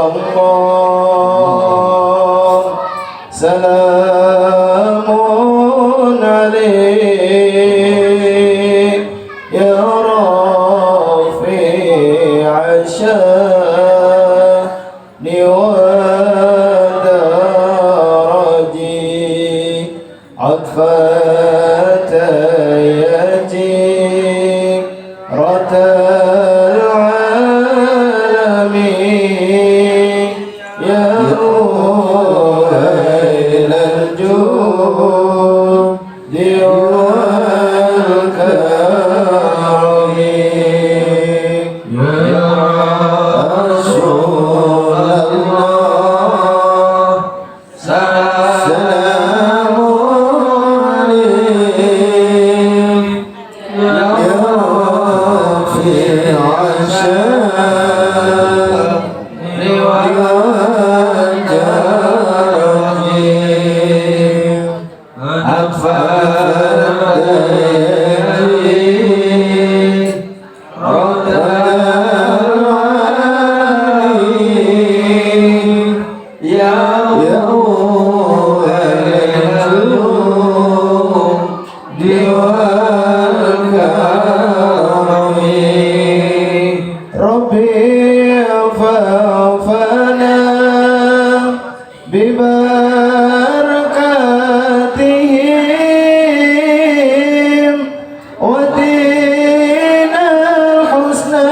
الله سلام عليك يا رفيع الشان والدرج عطفة يجيرة العالمين يا روح إلى الجود والكرم يا رسول الله سلام عليك يا رفيع الشان ربي فاغفرنا ببركاتهم ودينا الحسنى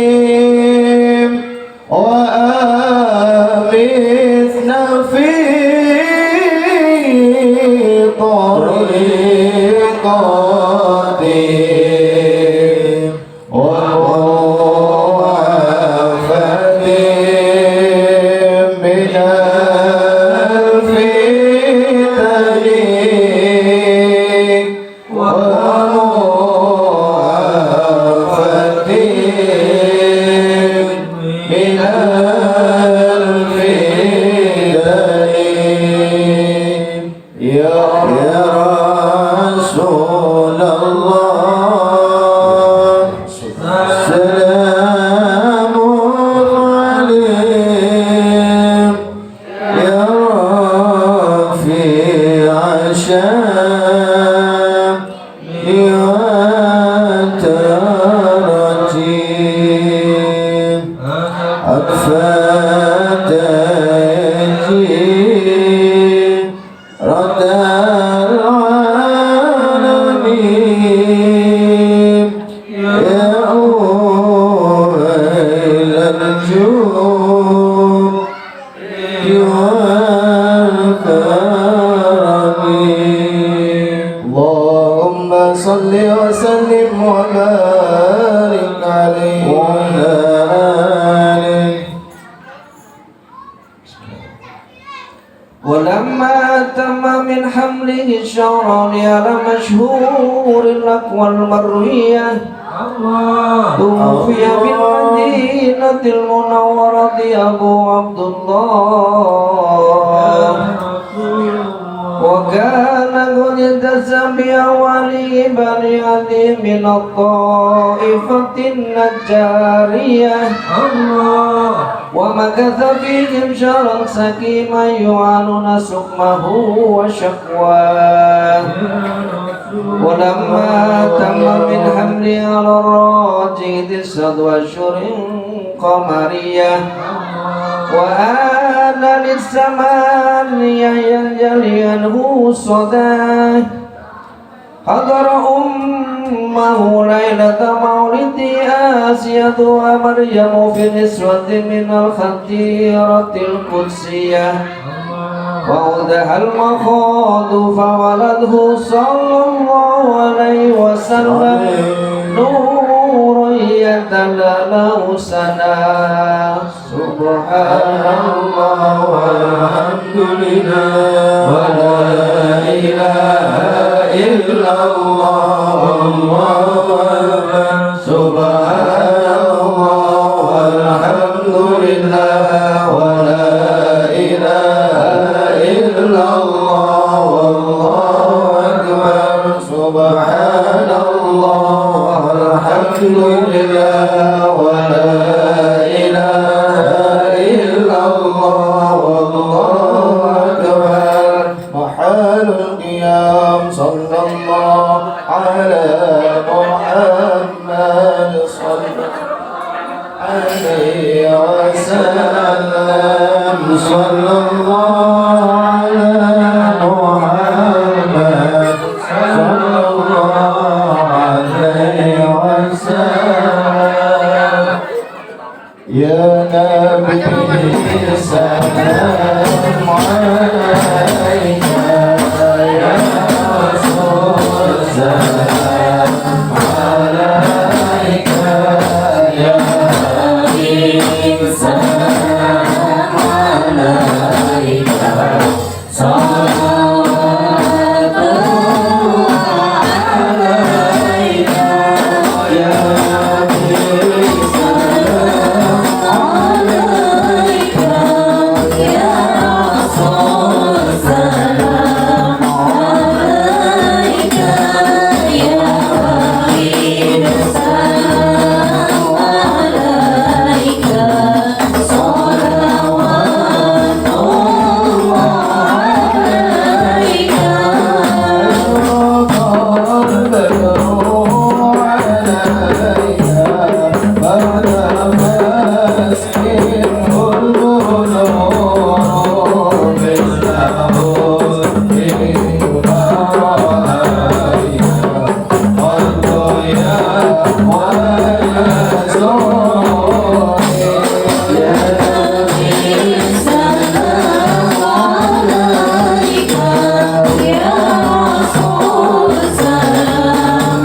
بحرمتهم وآمثنا في طريقتهم ومعافتهم من الفتن ومعافتهم من الفتن يا رسول الله سلام عليك يا رفيع الشان والترجيم عطفة رد العالمين يا أهل الجود والكرم اللهم صل وسلم وبارك عليه وعلى آله. ولما تم من حمله الشهران على مشهور الأقوى المروية توفي بالمدينة المنورة أبو عبد الله وكان قد اتصل بأوله بني علي من الطائفة النجارية ومكث فيهم شهرا سكيما يعانون سقمه وشكواه ولما تم من حمله على الراجح 9 أشهر قمرية وآن للثمانية ينجلي عنه الصدى حضر أمه ليلة مولد آسية ومريم في نسوة من الخطيرة القدسية وأودع المخاض فولده صلى الله عليه وسلم نورا يتلألأ سنا سبحان الله والحمد لله ولا إله إلا الله والله أكبر سبحان الله والحمد لله ولا إله إلا الله والله أكبر سبحان الله لله ولا إله إلا الله والله أكبر محال القيام صلى الله على محمد صلى الله عليه وسلم صلى الله على محمد صلى الله عليه وسلم يا نبي سلام عليك يا رسول سلام عليك يا حبيب سلام عليك صلوات عليك يا حبيب سلام عليك يا رسول سلام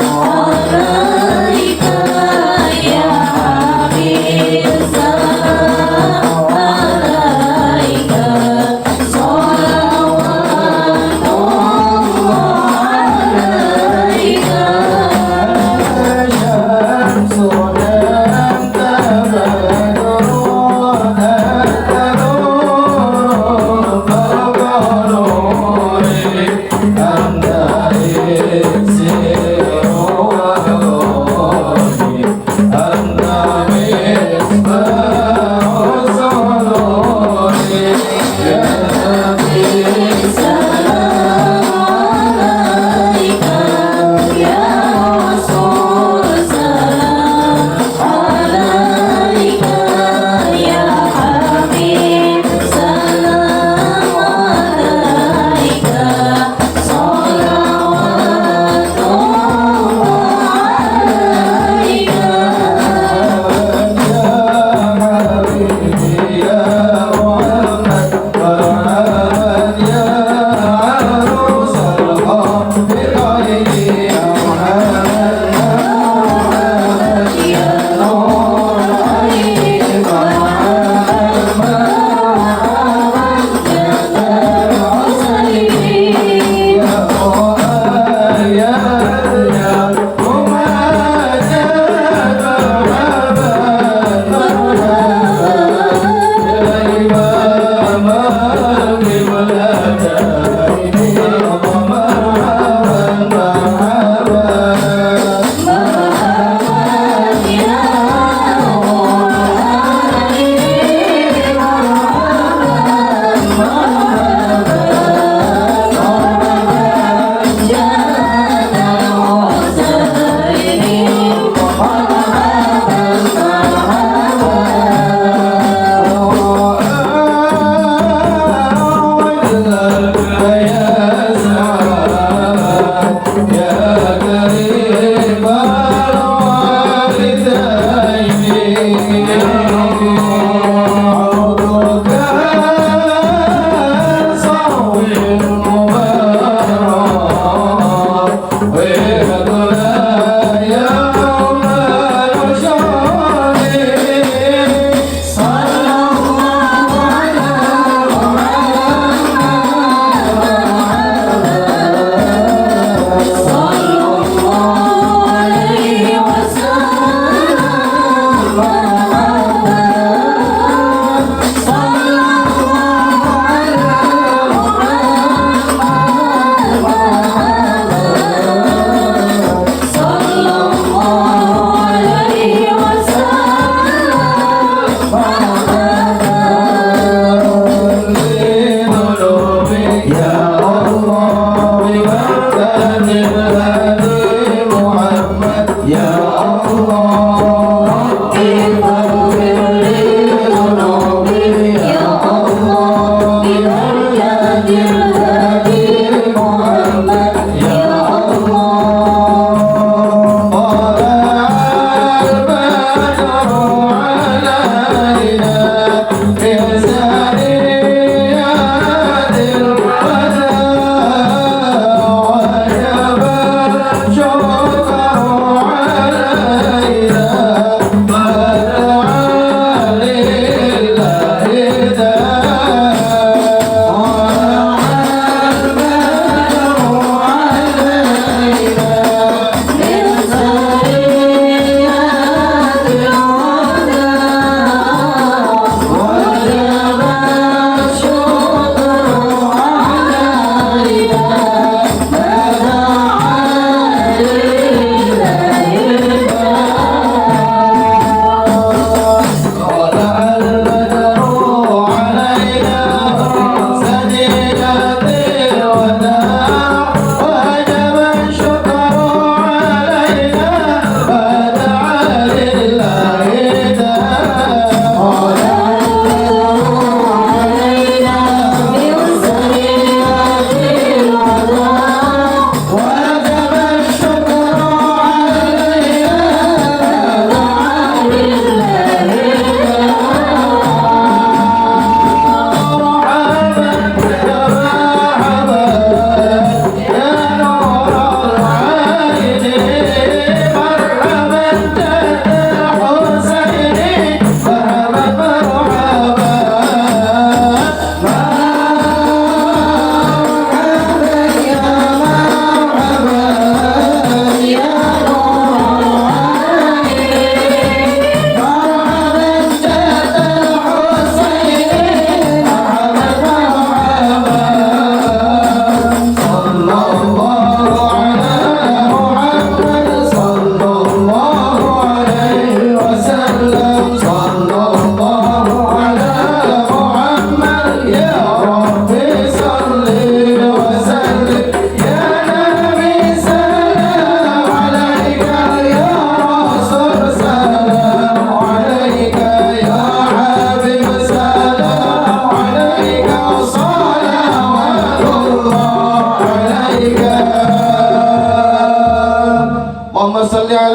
عليك يا حبيب سلام عليك صلوات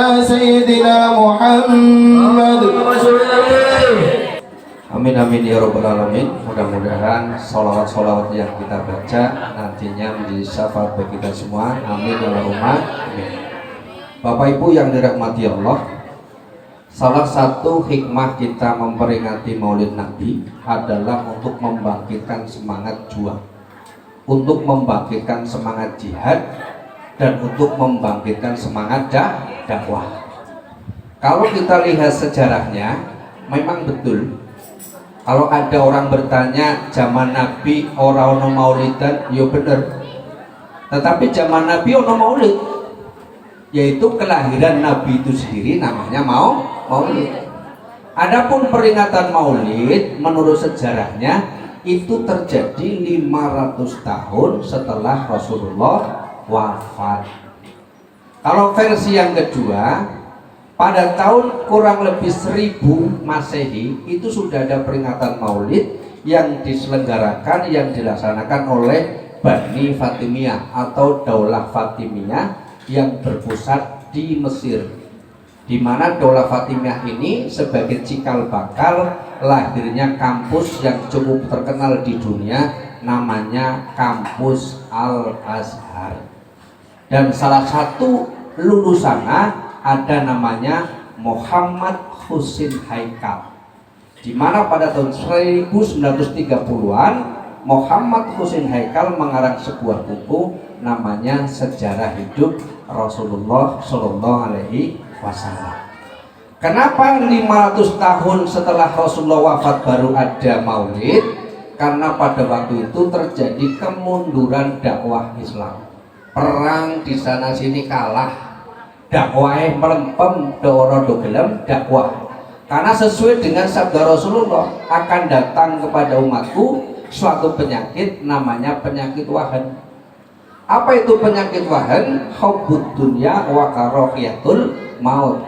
على سيدنا محمد. Amin amin ya robbal alamin. Mudah-mudahan sholawat yang kita baca nantinya menjadi syafaat bagi kita semua. Amin ya Allahumma amin. Bapak Ibu yang dirahmati Allah, salah satu hikmah kita memperingati Maulid Nabi adalah untuk membangkitkan semangat juang, untuk membangkitkan semangat jihad, dan untuk membangkitkan semangat dakwah. Kalau kita lihat sejarahnya, memang betul. Kalau ada orang bertanya zaman Nabi ora ono maulidan, ya bener. Tetapi zaman Nabi ono maulid, yaitu kelahiran Nabi itu sendiri namanya maulid. Adapun peringatan maulid menurut sejarahnya itu terjadi 500 tahun setelah Rasulullah wafat. Kalau versi yang kedua, pada tahun kurang lebih 1000 Masehi itu sudah ada peringatan maulid yang diselenggarakan, yang dilaksanakan oleh Bani Fatimiyah atau Daulah Fatimiyah yang berpusat di Mesir, di mana Daulah Fatimiyah ini sebagai cikal bakal lahirnya kampus yang cukup terkenal di dunia, namanya Kampus Al-Azhar. Dan salah satu lulusannya ada namanya Muhammad Husin Haikal, di mana pada tahun 1930-an Muhammad Husin Haikal mengarang sebuah buku namanya Sejarah Hidup Rasulullah Shallallahu Alaihi Wasallam. Kenapa 500 tahun setelah Rasulullah wafat baru ada maulid? Karena pada waktu itu terjadi kemunduran dakwah Islam. Perang di sana sini kalah, dakwahnya melempem, doro dogelem dakwah. Karena sesuai dengan sabda Rasulullah, akan datang kepada umatku suatu penyakit namanya penyakit wahan. Apa itu penyakit wahan? Hubbud dunya wa karahiyatul maut.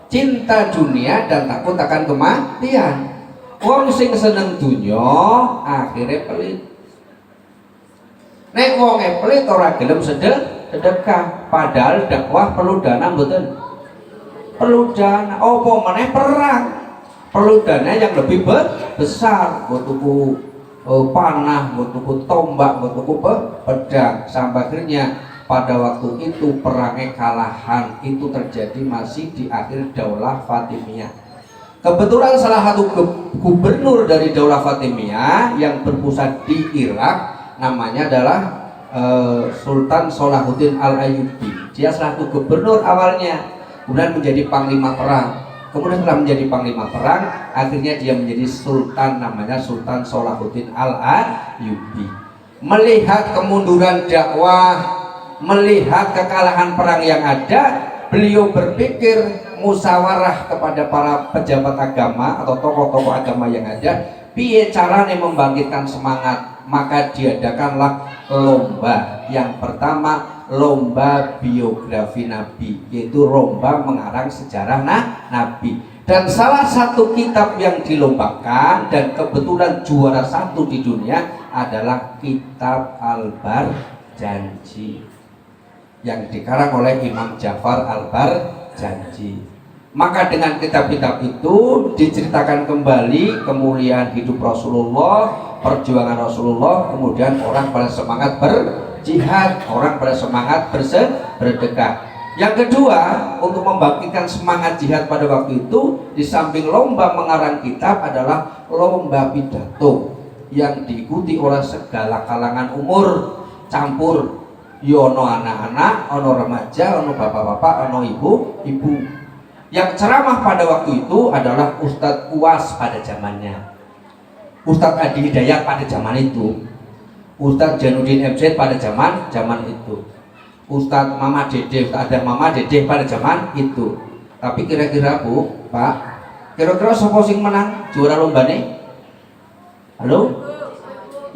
Cinta dunia dan takut akan kematian. Wong sing seneng dunya akhirnya pelit. Nek wong pelit ora gelem sedekah, padahal dakwah perlu dana mboten? Perlu dana. Apa meneh perang? Perlu dana yang lebih besar, buat tuku panah, buat tuku tombak, buat tuku pedang. Sampai akhirnya pada waktu itu perangnya kalahan itu terjadi masih di akhir Daulah Fatimiyah. Kebetulan salah satu gubernur dari Daulah Fatimiyah yang berpusat di Irak namanya adalah Sultan Salahuddin Al-Ayyubi. Dia salah satu gubernur awalnya, kemudian menjadi panglima perang. Kemudian setelah menjadi panglima perang, akhirnya dia menjadi sultan, namanya Sultan Salahuddin Al-Ayyubi. Melihat kemunduran dakwah, melihat kekalahan perang yang ada, beliau berpikir musyawarah kepada para pejabat agama atau tokoh-tokoh agama yang ada, piye caranya membangkitkan semangat. Maka diadakanlah lomba. Yang pertama, lomba biografi Nabi, yaitu lomba mengarang sejarah Nabi. Dan salah satu kitab yang dilombakan dan kebetulan juara satu di dunia adalah kitab Al-Barjanji yang dikarang oleh Imam Ja'far Al-Barjanji. Maka dengan kitab-kitab itu diceritakan kembali kemuliaan hidup Rasulullah, perjuangan Rasulullah, kemudian orang pada semangat berjihad, orang pada semangat bersedekah. Yang kedua, untuk membangkitkan semangat jihad pada waktu itu, di samping lomba mengarang kitab adalah lomba pidato yang diikuti oleh segala kalangan umur, campur, yono anak-anak, ono remaja, ono bapak-bapak, ono ibu-ibu. Yang ceramah pada waktu itu adalah Ustadz Uwas pada zamannya, Ustadz Adi Hidayat pada zaman itu, Ustadz Januddin MZ pada zaman itu, Ustadz Mama Dede, ada Mama Dede pada zaman itu. Tapi kira-kira Bu, Pak, kira-kira siapa sing menang juara lomba nih? Halo?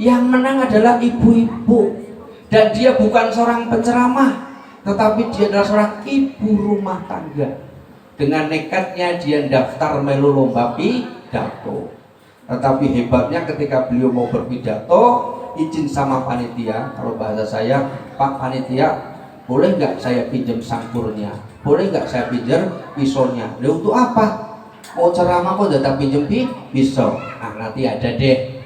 Yang menang adalah ibu-ibu, dan dia bukan seorang penceramah, tetapi dia adalah seorang ibu rumah tangga. Dengan nekatnya dia daftar melu lomba pidato. Tetapi hebatnya ketika beliau mau berpidato, izin sama panitia, kalau bahasa saya, Pak panitia, boleh nggak saya pinjam sangkurnya, boleh nggak saya pinjam pisaunya. Lalu untuk apa? Mau ceramah kok datang pinjam pisau. Nah nanti ada deh.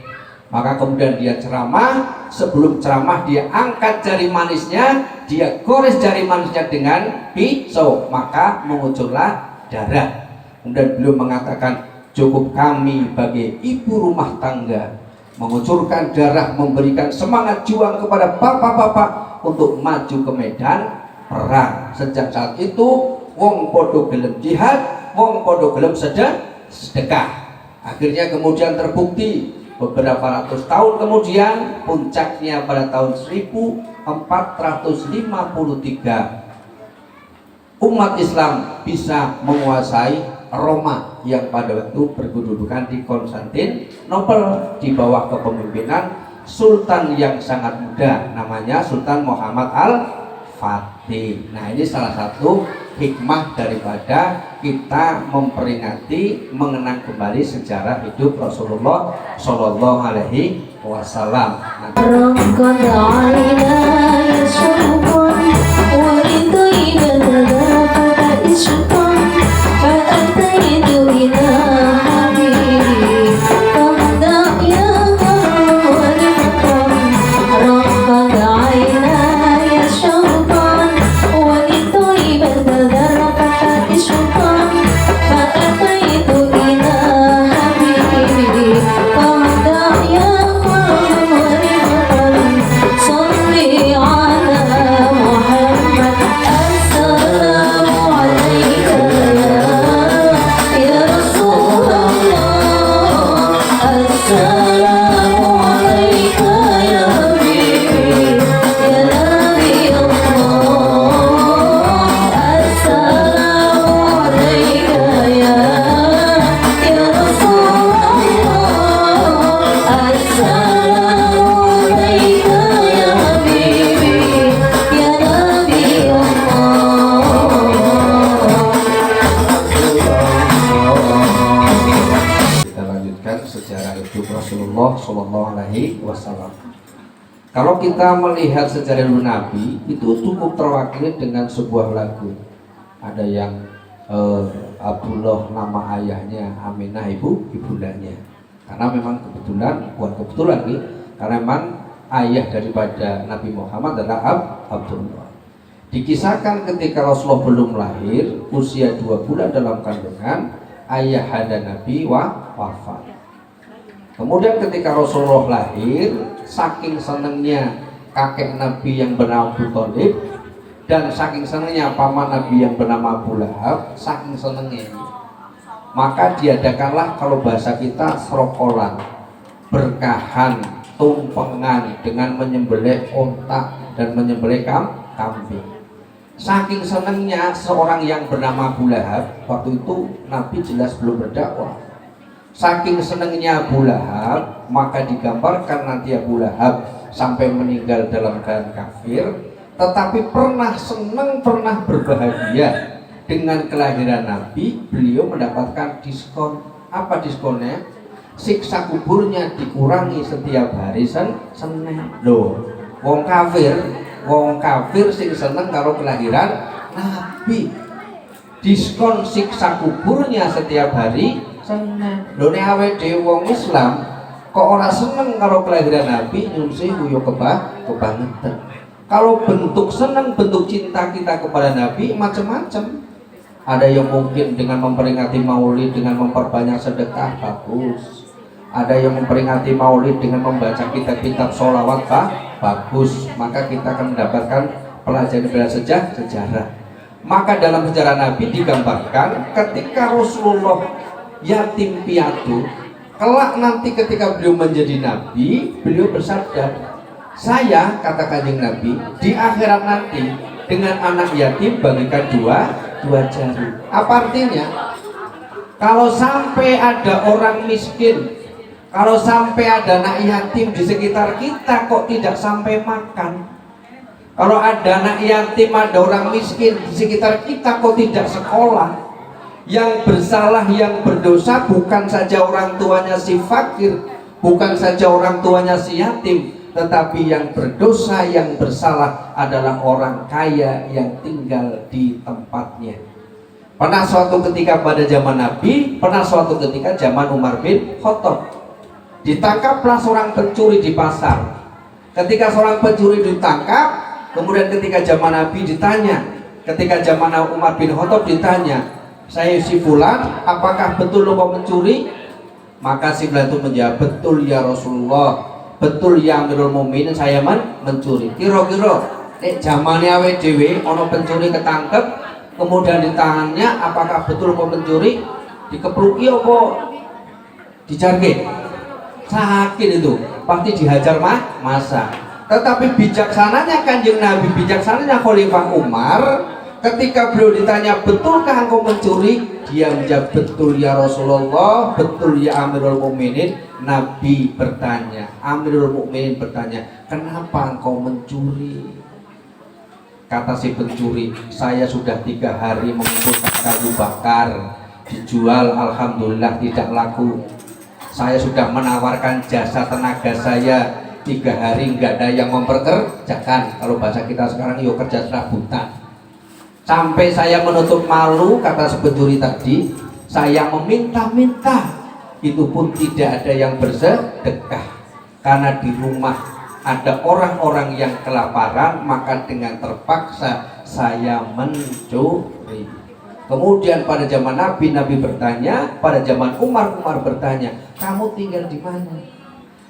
Maka kemudian dia ceramah, sebelum ceramah dia angkat jari manisnya, dia gores jari manisnya dengan pisau, maka mengucurlah darah. Kemudian beliau mengatakan, cukup kami bagi ibu rumah tangga mengucurkan darah, memberikan semangat juang kepada bapak-bapak untuk maju ke medan perang. Sejak saat itu wong podo gelem jihad, wong podo gelem sedekah. Akhirnya kemudian terbukti beberapa ratus tahun kemudian, puncaknya pada tahun 1453, umat Islam bisa menguasai Roma yang pada waktu berkedudukan di Konstantinopel di bawah kepemimpinan Sultan yang sangat muda, namanya Sultan Muhammad Al-Fatih. Nah ini salah satu hikmah daripada kita memperingati, mengenang kembali sejarah hidup Rasulullah Shallallahu Alaihi Wasallam. Kalau kita melihat sejarah Nabi itu cukup terwakili dengan sebuah lagu. Ada yang Abdullah nama ayahnya, Aminah ibundanya. Karena memang kebetulan, bukan kebetulan nih, karena memang ayah daripada Nabi Muhammad adalah Abdullah. Dikisahkan ketika Rasulullah belum lahir, usia 2 bulan dalam kandungan, ayah anda Nabi wafat. Kemudian ketika Rasulullah lahir, saking senangnya kakek Nabi yang bernama Abu Thalib dan saking senangnya paman Nabi yang bernama Abu Lahab, saking senangnya maka diadakanlah, kalau bahasa kita, serokolan, berkahan, tumpengan dengan menyembelih onta dan menyembelih kambing. Saking senangnya seorang yang bernama Abu Lahab, waktu itu Nabi jelas belum berdakwah. Saking senangnya Abu Lahab, maka digambarkan nanti Abu Lahab sampai meninggal dalam keadaan kafir, tetapi pernah senang, pernah berbahagia dengan kelahiran Nabi. Beliau mendapatkan diskon. Apa diskonnya? Siksa kuburnya dikurangi setiap hari Senin. Loh, wong kafir sing seneng kalau kelahiran Nabi, diskon siksa kuburnya setiap hari Senin. Lho nek awake dhewe wong Islam kok ora seneng kalau kelahiran Nabi, nyun sewu yo kebangetan. Kalau bentuk seneng, bentuk cinta kita kepada Nabi macam-macam. Ada yang mungkin dengan memperingati Maulid dengan memperbanyak sedekah, bagus. Ada yang memperingati Maulid dengan membaca kitab-kitab sholawat, bagus. Maka kita akan mendapatkan pelajaran sejarah. Maka dalam sejarah Nabi digambarkan ketika Rasulullah yatim piatu, kelak nanti ketika beliau menjadi Nabi, beliau bersabda, saya, kata Kanjeng Nabi, di akhirat nanti dengan anak yatim bagikan dua jari. Apa artinya? Kalau sampai ada orang miskin, kalau sampai ada anak yatim di sekitar kita kok tidak sampai makan, kalau ada anak yatim, ada orang miskin di sekitar kita kok tidak sekolah, yang bersalah, yang berdosa bukan saja orang tuanya si fakir, bukan saja orang tuanya si yatim, tetapi yang berdosa, yang bersalah adalah orang kaya yang tinggal di tempatnya. Pernah suatu ketika pada zaman Nabi, pernah suatu ketika zaman Umar bin Khattab, ditangkaplah seorang pencuri di pasar. Ketika seorang pencuri ditangkap, kemudian ketika zaman Nabi ditanya, ketika zaman Umar bin Khattab ditanya, saya si fulan, apakah betul lo mau mencuri? Maka si fulan itu menjawab, betul ya Rasulullah, betul ya Amirul Mukminin, saya mencuri. Kira-kira zamannya awake dhewe ono pencuri ketangkep, kemudian ditanya apakah betul mau mencuri, dikepluki apa dijarke? Sakit itu, pasti dihajar masa. Tetapi bijaksananya Kanjeng Nabi, bijaksananya Khalifah Umar, ketika beliau ditanya betulkah engkau mencuri, dia menjawab betul ya Rasulullah, betul ya Amirul Mukminin. Nabi bertanya, Amirul Mukminin bertanya, kenapa engkau mencuri? Kata si pencuri, saya sudah 3 hari mengumpulkan kayu bakar, dijual alhamdulillah tidak laku. Saya sudah menawarkan jasa tenaga saya, 3 hari nggak ada yang memperkerjakan. Kalau bahasa kita sekarang, yo kerja serabutan. Sampai saya menutup malu, kata si pencuri tadi, saya meminta-minta, itu pun tidak ada yang bersedekah. Karena di rumah ada orang-orang yang kelaparan, maka dengan terpaksa saya mencuri. Kemudian pada zaman Nabi, Nabi bertanya, pada zaman Umar, Umar bertanya, kamu tinggal di mana?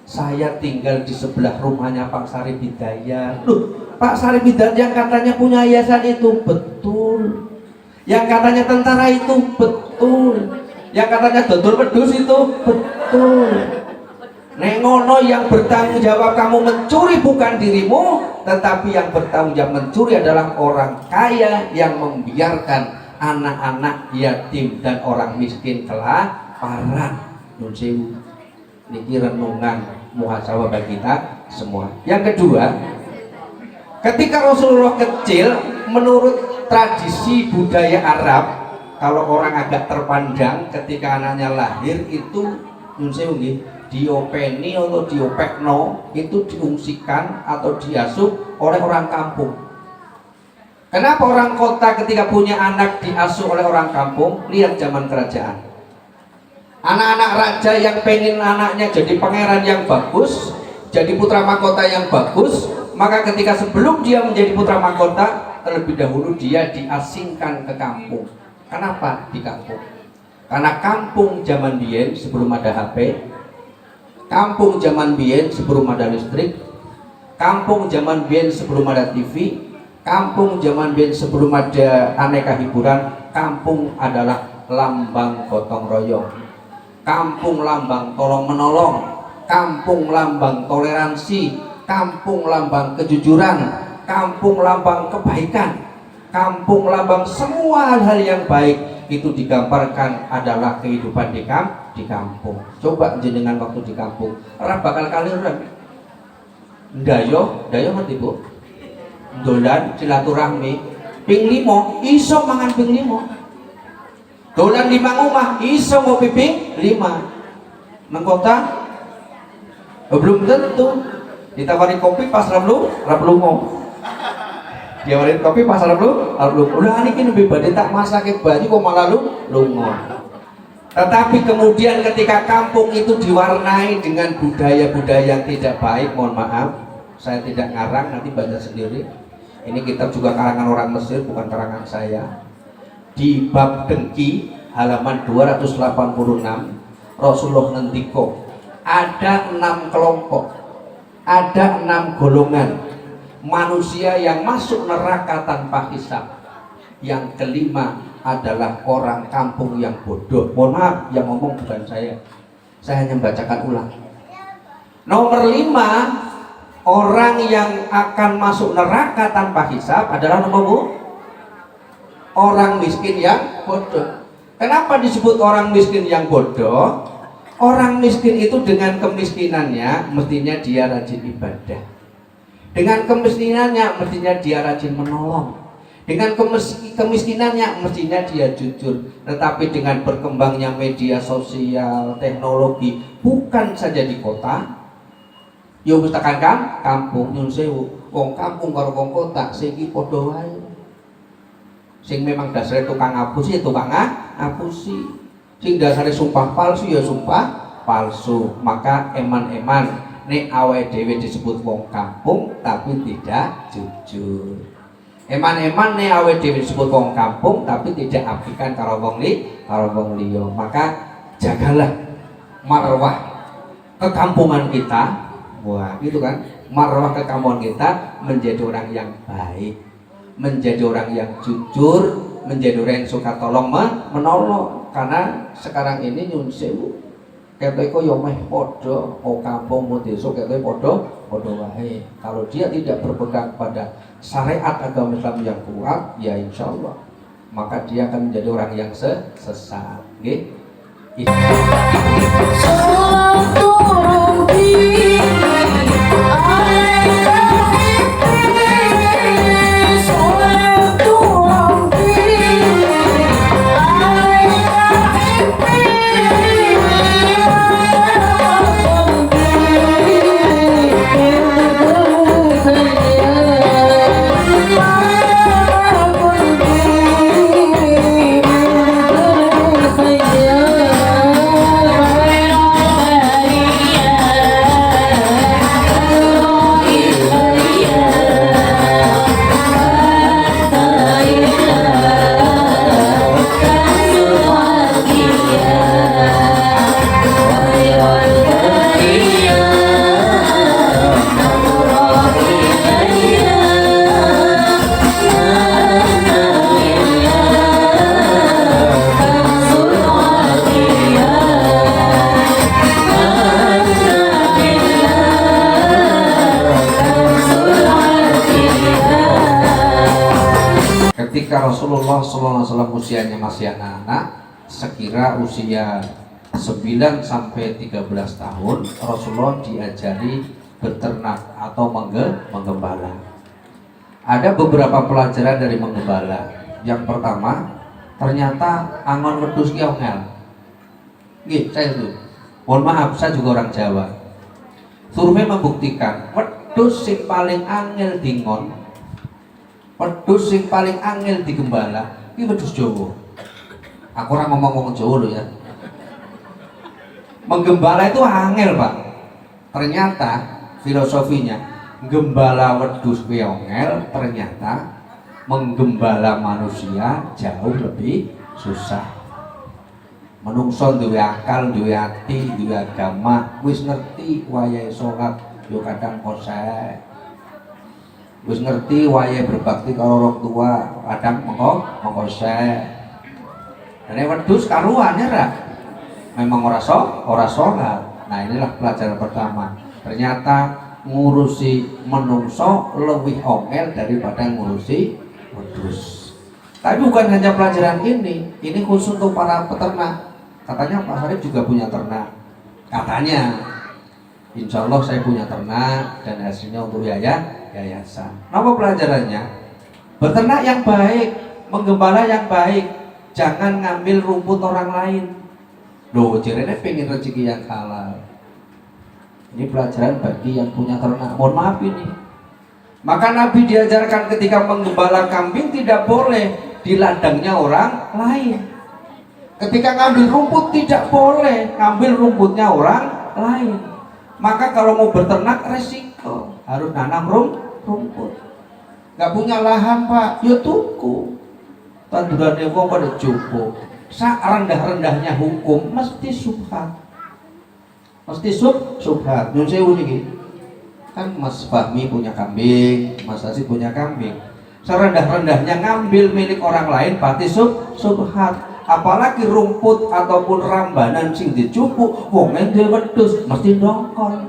Saya tinggal di sebelah rumahnya Pak Sari Bidayat. Loh, Pak Sari Bidayat yang katanya punya yayasan itu? Betul. Yang katanya tentara itu? Betul. Yang katanya dodol wedhus itu? Betul. Nek ngono, yang bertanggung jawab kamu mencuri bukan dirimu, tetapi yang bertanggung jawab mencuri adalah orang kaya yang membiarkan anak-anak yatim dan orang miskin kelaparan. Nun sewu, niki renungan muhasabah bagi kita semua. Yang kedua, ketika Rasulullah kecil, menurut tradisi budaya Arab, kalau orang agak terpandang ketika anaknya lahir itu nun sewu nggih, diopeni atau diopekno, itu diungsikan atau diasuh oleh orang kampung. Kenapa orang kota ketika punya anak diasuh oleh orang kampung? Lihat zaman kerajaan. Anak-anak raja yang pengen anaknya jadi pangeran yang bagus, jadi putra mahkota yang bagus, maka ketika sebelum dia menjadi putra mahkota, terlebih dahulu dia diasingkan ke kampung. Kenapa di kampung? Karena kampung zaman biyen sebelum ada HP, kampung zaman biyen sebelum ada listrik, kampung zaman biyen sebelum ada TV, kampung zaman biyen sebelum ada aneka hiburan, kampung adalah lambang gotong royong, kampung lambang tolong menolong, kampung lambang toleransi, kampung lambang kejujuran, kampung lambang kebaikan, kampung lambang semua hal yang baik. Itu digambarkan adalah kehidupan di kampung. Coba jenengan waktu di kampung, ora bakal kaliran ndayo ngerti Bu? Dolan silaturahmi ping 5 iso mangan ping 5, dolan 5 omah iso ngopi ping 5. Nang kota belum tentu. Ditawari kopi pas rablu mau, diwarin kopi pas rablu udah niki lebih badhe tak masake baju kok malah lunga. Tetapi kemudian ketika kampung itu diwarnai dengan budaya-budaya yang tidak baik, mohon maaf saya tidak ngarang, nanti baca sendiri. Ini kitab juga karangan orang Mesir, bukan karangan saya. Di bab dengki halaman 286 Rasulullah ngendiko, ada 6 kelompok, ada 6 golongan manusia yang masuk neraka tanpa hisab. Yang kelima adalah orang kampung yang bodoh. Mohon maaf, yang ngomong bukan saya hanya membacakan ulang. Nomor 5, orang yang akan masuk neraka tanpa hisab adalah nomor orang miskin yang bodoh. Kenapa disebut orang miskin yang bodoh? Orang miskin itu dengan kemiskinannya mestinya dia rajin ibadah. Dengan kemiskinannya mestinya dia rajin menolong. Dengan kemiskinannya mestinya dia jujur. Tetapi dengan berkembangnya media sosial, teknologi, bukan saja di kota, Yo wis tekan kan kampung nyun sewu. Wong kampung karo wong kota sing iki padha wae. Sing memang dasare tukang ngapusi ya tukang ngapusi. Sing dasare sumpah palsu ya sumpah palsu. Maka eman-eman nek awake dhewe disebut wong kampung tapi tidak jujur. Eman-eman nek awake dhewe disebut wong kampung tapi tidak apikan karo wong liya. Maka jagalah marwah kekampungan kita. Wah, gitu kan? Marwah kekampungan kita menjadi orang yang baik, menjadi orang yang jujur, menjadi orang yang suka tolong menolong. Karena sekarang ini nyun sewu kete ko yo meh padha, mau kampung mau desa kete padha wae. Kalau dia tidak berpegang pada syariat agama Islam yang kuat, ya insya Allah maka dia akan menjadi orang yang sesat. Nggih. Salatu Rabbi alaika hibbi, salatu Rabbi alaika hibbi, Ketika Rasulullah SAW usianya masih anak-anak, sekira usia 9 sampai 13 tahun, Rasulullah diajari beternak atau menggembala. Ada beberapa pelajaran dari menggembala. Yang pertama, ternyata angon wedhus ki ongel. Nggih, saya itu. Mohon maaf, saya juga orang Jawa. Survei membuktikan wedhus sing paling angel dingon, wedhus sing paling angel digembala iki wedhus Jawa. Aku ora ngomong Jawa lho ya. Menggembala itu angel, Pak. Ternyata filosofinya gembala wedhus kuwi angel, ternyata menggembala manusia jauh lebih susah. Menungso duwe akal, duwe ati, duwe agama, wis ngerti wayahe salat yo kadang kosek. Wis ngerti wayahe berbakti karo orang tua, kadang mengkosek. Dene wedhus karuane ra. Memang ora salat. Nah, inilah pelajaran pertama. Ternyata ngurusi menungso lebih ongel daripada ngurusi wedhus. Tapi bukan hanya pelajaran ini khusus untuk para peternak. Katanya Pak Sarif juga punya ternak. Katanya, insya Allah saya punya ternak dan hasilnya untuk yayasan. Apa pelajarannya? Beternak yang baik, menggembala yang baik, jangan ngambil rumput orang lain. Loh, jirene pengen rezeki yang halal. Ini pelajaran bagi yang punya ternak. Mohon maaf ini. Maka Nabi diajarkan ketika menggembala kambing tidak boleh di ladangnya orang lain. Ketika ngambil rumput tidak boleh ngambil rumputnya orang lain. Maka kalau mau berternak resiko, harus nanam rumput. Gak punya lahan Pak, ya tuku. Tandurannya wong pada cukup. Sak rendah-rendahnya hukum mesti subhat. Mesti subhat. Nyun sewu niki. Kan Mas Fahmi punya kambing, Mas Asif punya kambing. Serendah-rendahnya ngambil milik orang lain pasti subhat. Apalagi rumput ataupun rambanan sing dicupuk wong ndek wedhus mesti ndongkol.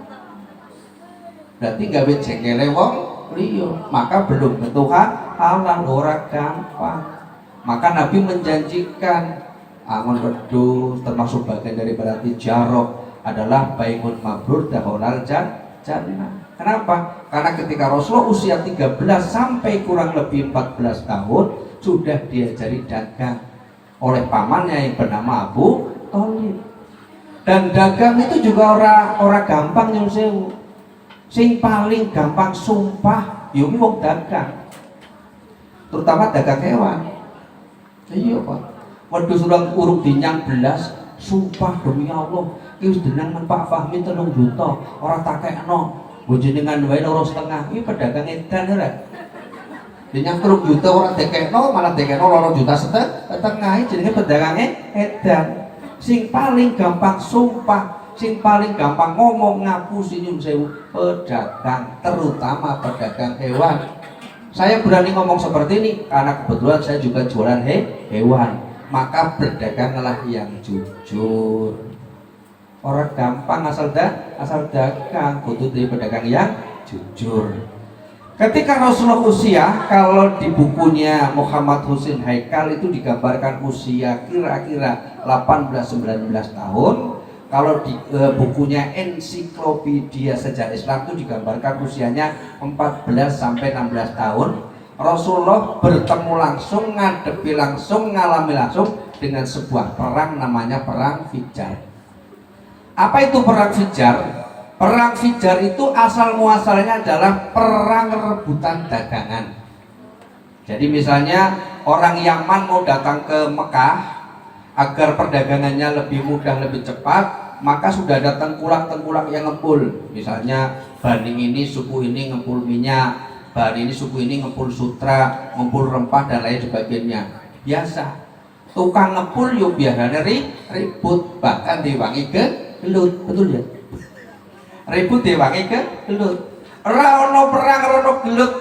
Berarti gawe jengkele wong liya, maka belum tentu halal, ora gampang. Maka Nabi menjanjikan angon wedhus termasuk bagian daripada tijarah adalah bai'un mabrur dahulal jannah. Kenapa? Karena ketika Rasulullah usia 13 sampai kurang lebih 14 tahun sudah diajari dagang oleh pamannya yang bernama Abu Thalib. Dan dagang itu juga orang gampang nyun sewu. Sing paling gampang sumpah yo wong dagang. Terutama dagang hewan. Iya, Pak. Wedhus urang urung dinyang belas, sumpah demi Allah, iki wis denengan Pak Fahmi 3 juta, ora takekno. Bojenengan wae 2,5. Iki pedagang edan ora. Dinyang 3 juta ora dekekno, malah dekekno 2,5 juta setengah, jenenge pedagange edan. Sing paling gampang sumpah, sing paling gampang ngomong ngapusi nyun sewu pedagang, terutama pedagang hewan. Saya berani ngomong seperti ini karena kebetulan saya juga jualan hewan. Maka berdaganglah yang jujur. Orang gampang asal dagang, kudu dari pedagang yang jujur. Ketika Rasulullah usia, kalau di bukunya Muhammad Husin Haikal itu digambarkan usia kira-kira 18-19 tahun. Kalau di bukunya Ensiklopedia Sejarah Islam itu digambarkan usianya 14-16 tahun. Rasulullah bertemu langsung, ngadepi langsung, ngalami langsung dengan sebuah perang namanya Perang Fijar. Apa itu Perang Fijar? Perang Fijar itu asal muasalnya adalah perang rebutan dagangan. Jadi misalnya orang Yaman mau datang ke Mekah agar perdagangannya lebih mudah, lebih cepat, maka sudah ada tengkulak-tengkulak yang ngepul. Misalnya Bani ini, suku ini ngepul minyak, Bani ini suku ini ngepul sutra, ngepul rempah dan lain sebagainya. Biasa. Tukang ngepul yuk biasanya ribut, bahkan diwangi ke gelut, betul ya? Ribut diwangi ke gelut. Ora ono perang ora ono gelut,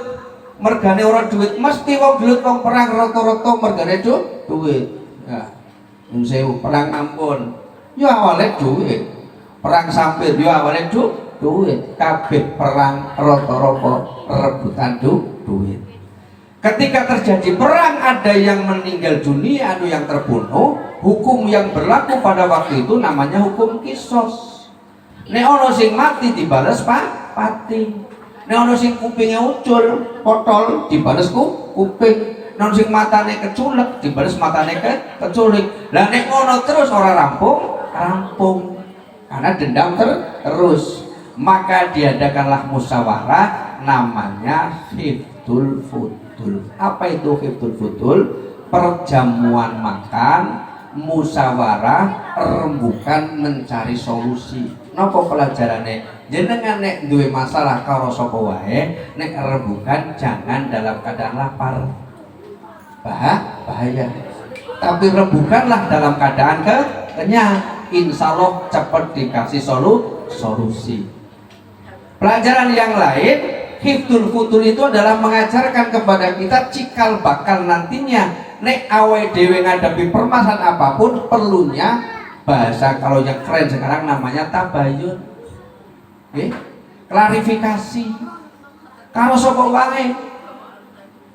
mergane ora duit, mesti wong gelut wong perang rata-rata mergane duit. Ya. Nyun sewu perang ampun. Ya awalnya duit. Perang sampir ya awalnya duit. Kabeh perang rata-rata rebutan duit. Ketika terjadi perang, ada yang meninggal dunia, ada yang terbunuh. Hukum yang berlaku pada waktu itu namanya hukum kisos. Nek ono sing mati dibales pati. Nek ono sing kupinge ucul, potol dibales kuping. Nek ono sing matane keculek dibales matane keculik. Lah nek ngono terus ora rampung. Karena dendam terus. Maka diadakanlah musyawarah namanya hifdzul futul. Apa itu hifdzul futul? Perjamuan makan, musyawarah, rembukan mencari solusi. Napa pelajarannya? Jenengan nek duwe masalah karo sapa wae, nek rembukan jangan dalam keadaan lapar. Bahaya. Tapi rembukanlah dalam keadaan kenyang. Insya Allah cepat dikasih solusi. Pelajaran yang lain, hifdzul futul itu adalah mengajarkan kepada kita cikal bakal nantinya nek awe dewe ngadepi permasalahan apapun perlunya bahasa kalau yang keren sekarang namanya tabayun. Klarifikasi. Kalau sapa wae,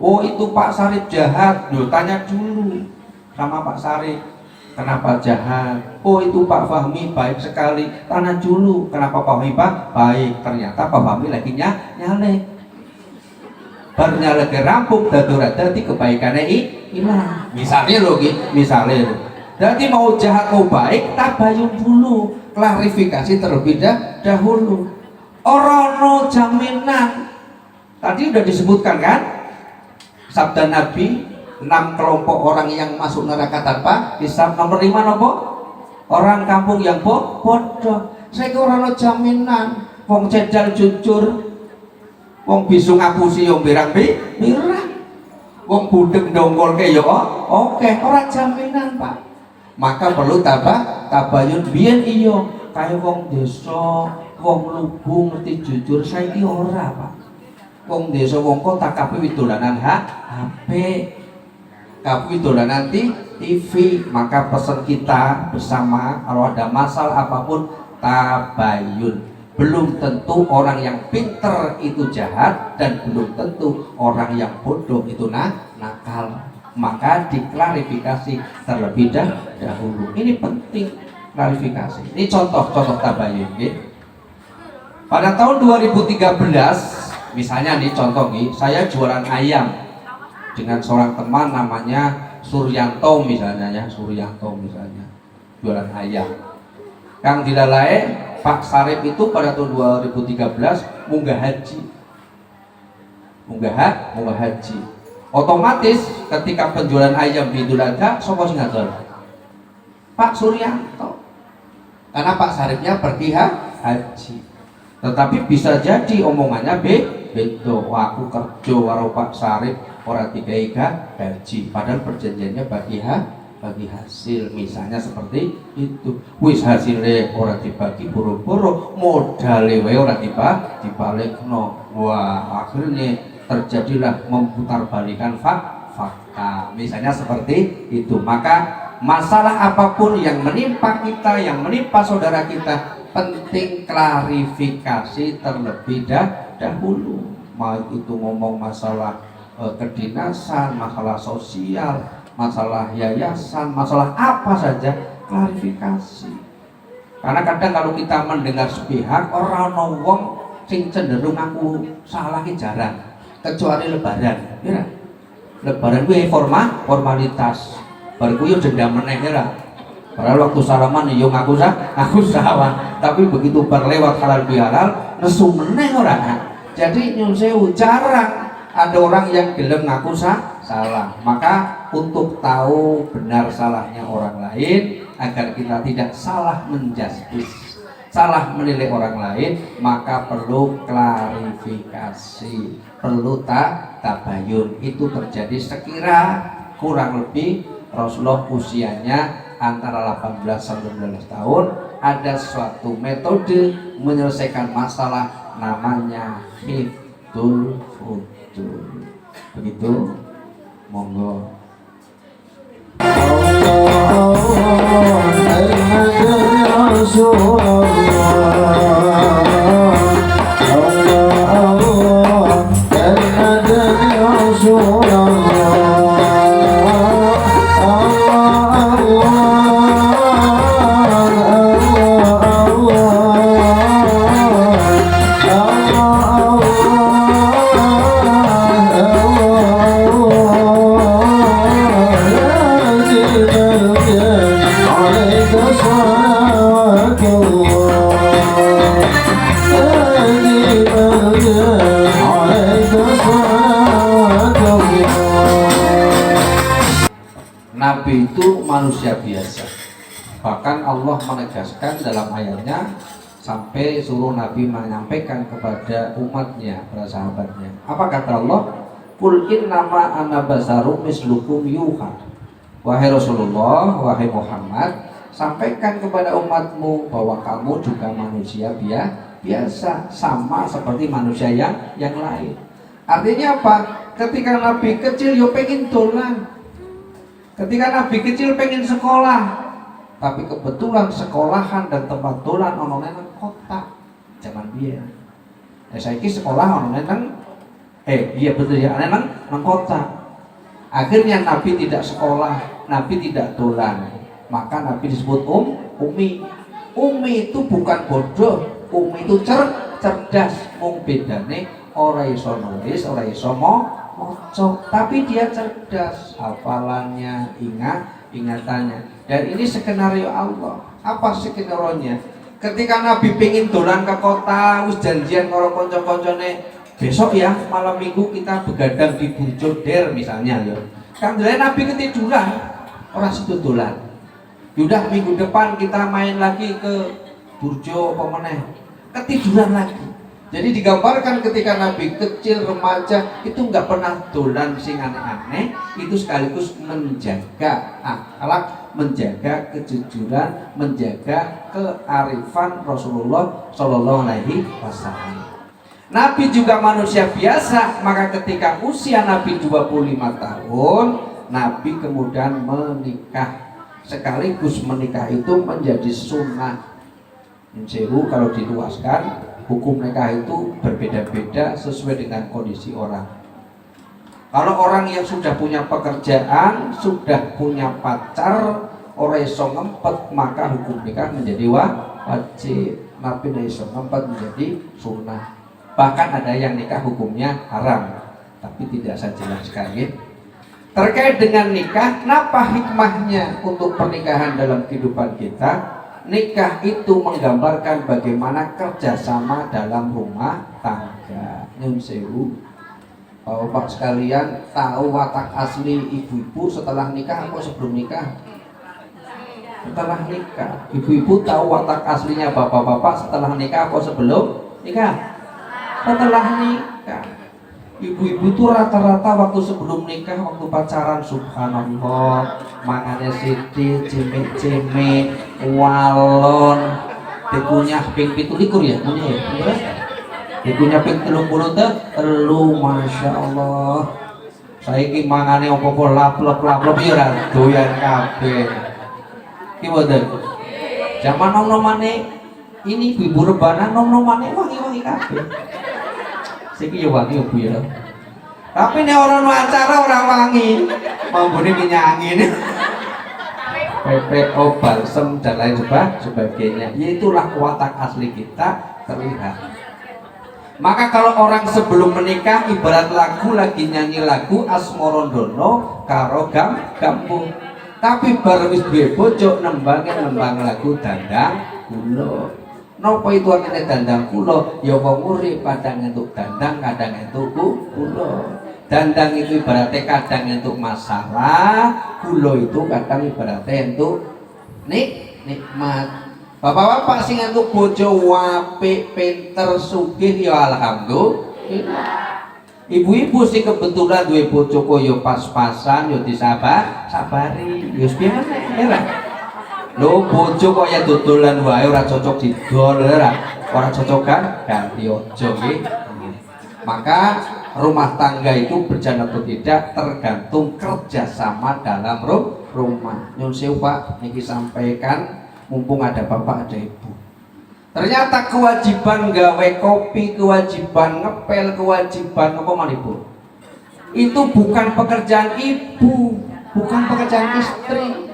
oh itu Pak Sarip jahat, tanya dulu sama Pak Sarip. Kenapa jahat? Oh itu Pak Fahmi baik sekali. Tanya dulu kenapa Pak Fahmi baik. Ternyata Pak Fahmi lagi nyalek. Baru nyalek rampung dadi kebaikannya hilang. Misalnya loh gitu. Misalnya. Jadi mau jahat mau baik tabayun dulu. Klarifikasi terlebih dahulu. Orono jaminan. Tadi udah disebutkan kan? Sabda Nabi 6 kelompok orang yang masuk neraka tanpa hisab. Nomor 5 nopo? Orang kampung yang bodoh. Saya ora ono jaminan. Wong cedal jujur, wong bisu ngapusi yo birang. Wong budeg ndongkolke yo oke, ora jaminan, Pak. Maka perlu tabayun biyen iya kaya wong desa, wong lugu mesti jujur, saiki ora, Pak. Wong desa wong kota kabeh widolanan HP. Tapi itulah nanti TV. Maka pesan kita bersama kalau ada masalah apapun tabayun. Belum tentu orang yang pinter itu jahat dan belum tentu orang yang bodoh itu nakal. Maka diklarifikasi terlebih dahulu. Ini penting klarifikasi. Ini contoh tabayun. Pada tahun 2013 misalnya nih contoh nih, saya jualan ayam dengan seorang teman namanya Suryanto misalnya jualan ayam. Kang dilalai Pak Sarip itu pada tahun 2013 munggah haji. Munggah haji. Otomatis ketika penjualan ayam di Idul Adha sapa sing ngatur? Pak Suryanto. Karena Pak Saripnya pergi haji. Tetapi bisa jadi omongannya beda. Wah, aku kerja karo Pak Sarip ora digawe gaji, padahal perjanjiannya bagi hasil, misalnya seperti itu. Wis hasilnya ora dibagi boro-boro, modale wae ora dibalikno. Wah, akhirnya terjadilah memutarbalikan fakta. Misalnya seperti itu. Maka masalah apapun yang menimpa kita, yang menimpa saudara kita, penting klarifikasi terlebih dahulu. Mau itu ngomong masalah kedinasan, masalah sosial, masalah yayasan, masalah apa saja, klarifikasi. Karena kadang kalau kita mendengar sepihak, orang wong sing cenderung aku salah ki jarang, kecuali lebaran, ya. Lebaran kuwi formalitas. Bar kuwi yo dendam meneh ya. Padahal waktu salaman yo ngaku salah, tapi begitu berlewat halal bihalal nesu meneh ora. Jadi nyun sewu jarang ada orang yang gelem ngaku salah. Maka untuk tahu benar salahnya orang lain, agar kita tidak salah menjustis, salah menilai orang lain, maka perlu klarifikasi, perlu tabayun. Itu terjadi sekira kurang lebih Rasulullah usianya antara 18 sampai 19 tahun. Ada suatu metode menyelesaikan masalah namanya hifdzul futul. Begitu, monggo. Nabi itu manusia biasa. Bahkan Allah menegaskan dalam ayatnya sampai suruh Nabi menyampaikan kepada umatnya, para sahabatnya. Apa kata Allah? Qul innama ana basarum mislukum yuha. Wahai Rasulullah, wahai Muhammad, sampaikan kepada umatmu bahwa kamu juga manusia biasa, sama seperti manusia yang lain. Artinya apa? Ketika Nabi kecil yo pengen dolan. Ketika Nabi kecil pengen sekolah, tapi kebetulan sekolahan dan tempat dolan ono nang kota zaman biyen. Saiki sekolah ono nang iya betul ya, nang kota. Akhirnya Nabi tidak sekolah, Nabi tidak dolan. Maka Nabi disebut Umi. Umi itu bukan bodoh, Umi itu cerdas. Mung bedane ora iso nulis, ora iso maca, tapi dia cerdas, hafalannya, ingatannya. Dan ini skenario Allah. Apa skenarionya? Ketika Nabi pengen dolan ke kota, wis janjian karo kanca-kancane, besok ya malam minggu kita begadang di Burjo Der misalnya ya. Kan Nabi ketiduran, orang situ dolan. Yaudah minggu depan kita main lagi ke Burjo apa meneh. Ketiduran lagi. Jadi digambarkan ketika Nabi kecil remaja itu nggak pernah dolan sing aneh-aneh, itu sekaligus menjaga akhlak, menjaga kejujuran, menjaga kearifan Rasulullah Shallallahu Alaihi Wasallam. Nabi juga manusia biasa, maka ketika usia Nabi 25 tahun, Nabi kemudian menikah. Sekaligus menikah itu menjadi sunnah. Insyaallah kalau diluaskan, hukum nikah itu berbeda-beda sesuai dengan kondisi orang. Kalau orang yang sudah punya pekerjaan, sudah punya pacar, orang iso ngempet, maka hukum nikah menjadi wajib. Nabi iso ngempet menjadi sunnah. Bahkan ada yang nikah hukumnya haram, tapi tidak saya jelaskan ya. Terkait dengan nikah, kenapa hikmahnya untuk pernikahan dalam kehidupan kita? nikah itu menggambarkan bagaimana kerjasama dalam rumah tangga. Nyun sewu, Bapak sekalian, tahu watak asli ibu-ibu setelah nikah atau sebelum nikah? Setelah nikah. Ibu-ibu tahu watak aslinya bapak-bapak setelah nikah atau sebelum nikah? Setelah nikah. Ibu-ibu itu rata-rata waktu sebelum nikah, waktu pacaran, subhanallah, mangane siti, cemik-cemik, walon, dikunyah ping 17 ya, punya ya, bener? Dikunyah ping 30 telu, masya Allah. Saiki mangane opo-opo laplep-laplep ya ora doyan kabeh. Ki mboten. Zaman nom-nomane ini ibu rebana nom-nomane wangi-wangi kabeh. Siki ya wangi Bu ya. Tapi nek orang acara orang wangi, mambune minyangi. PPO, balsem dan lain sebagainya. Itulah watak asli kita terlihat. Maka kalau orang sebelum menikah ibarat lagu lagi nyanyi lagu Asmorondono karo gampung. Tapi baru wis duwe bojo nembang lagu dandang kula. Napa itu artinya dandang kula? Ya wong urip kadang entuk dandang, kadang entuk kula. Dandang itu ibaratnya kadang entuk masalah, kula itu kadang ibaratnya entuk nikmat. Bapak-bapak sing entuk bojo apik, pinter, sugih ya alhamdulillah. Ibu-ibu sing kebetulan duwe bojo kaya pas-pasan ya sabari. Ya piye meneh. Lho bojo kok ya dodolan wae ora cocok didol ora cocok kan ganti aja nggih. Maka rumah tangga itu berjalan atau tidak tergantung kerjasama dalam rumah. Nyun sewu Pak, niki sampaikan mumpung ada bapak ada ibu. Ternyata kewajiban gawe kopi, kewajiban ngepel, kewajiban apa man ibu? Itu bukan pekerjaan ibu, bukan pekerjaan istri.